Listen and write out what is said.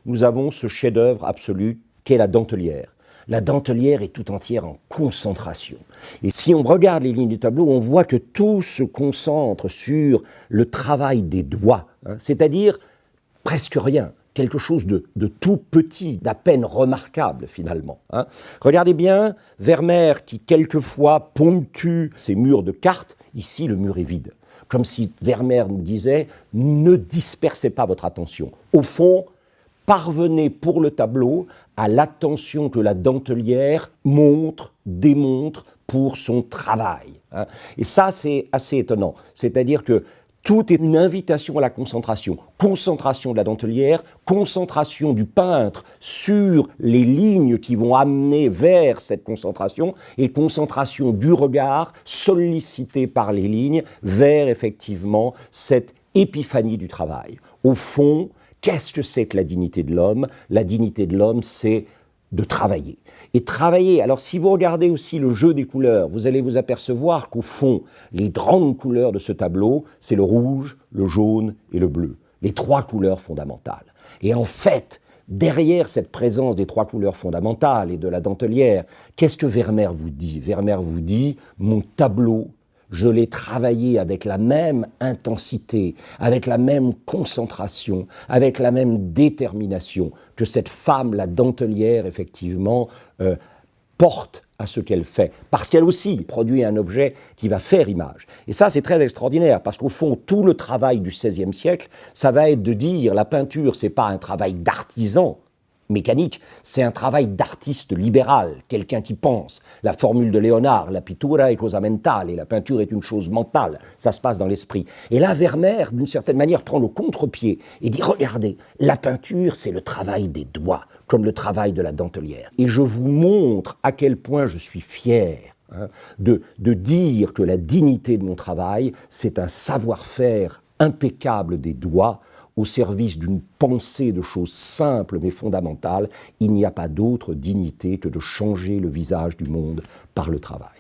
nous avons ce chef-d'œuvre absolu qu'est la dentelière. La dentelière est tout entière en concentration. Et si on regarde les lignes du tableau, on voit que tout se concentre sur le travail des doigts, c'est-à-dire presque rien, quelque chose de tout petit, d'à peine remarquable finalement. Regardez bien, Vermeer qui quelquefois ponctue ces murs de cartes, ici le mur est vide. Comme si Vermeer nous disait, ne dispersez pas votre attention. Au fond, parvenez pour le tableau à l'attention que la dentelière montre, démontre pour son travail. Et ça, c'est assez étonnant. C'est-à-dire que tout est une invitation à la concentration. Concentration de la dentelière, concentration du peintre sur les lignes qui vont amener vers cette concentration et concentration du regard sollicité par les lignes vers effectivement cette épiphanie du travail. Au fond, qu'est-ce que c'est que la dignité de l'homme? La dignité de l'homme, c'est de travailler. Et travailler, alors si vous regardez aussi le jeu des couleurs, vous allez vous apercevoir qu'au fond, les grandes couleurs de ce tableau, c'est le rouge, le jaune et le bleu. Les trois couleurs fondamentales. Et en fait, derrière cette présence des trois couleurs fondamentales et de la dentelière, qu'est-ce que Vermeer vous dit? Vermeer vous dit, mon tableau, je l'ai travaillé avec la même intensité, avec la même concentration, avec la même détermination que cette femme, la dentelière, effectivement, porte à ce qu'elle fait. Parce qu'elle aussi produit un objet qui va faire image. Et ça, c'est très extraordinaire, parce qu'au fond, tout le travail du XVIe siècle, ça va être de dire, la peinture, c'est pas un travail d'artisan, mécanique, c'est un travail d'artiste libéral, quelqu'un qui pense. La formule de Léonard, la pittura è cosa mentale, la peinture est une chose mentale, ça se passe dans l'esprit. Et là, Vermeer, d'une certaine manière, prend le contre-pied et dit, regardez, la peinture, c'est le travail des doigts, comme le travail de la dentelière. Et je vous montre à quel point je suis fier de dire que la dignité de mon travail, c'est un savoir-faire impeccable des doigts, au service d'une pensée de choses simples mais fondamentales. Il n'y a pas d'autre dignité que de changer le visage du monde par le travail.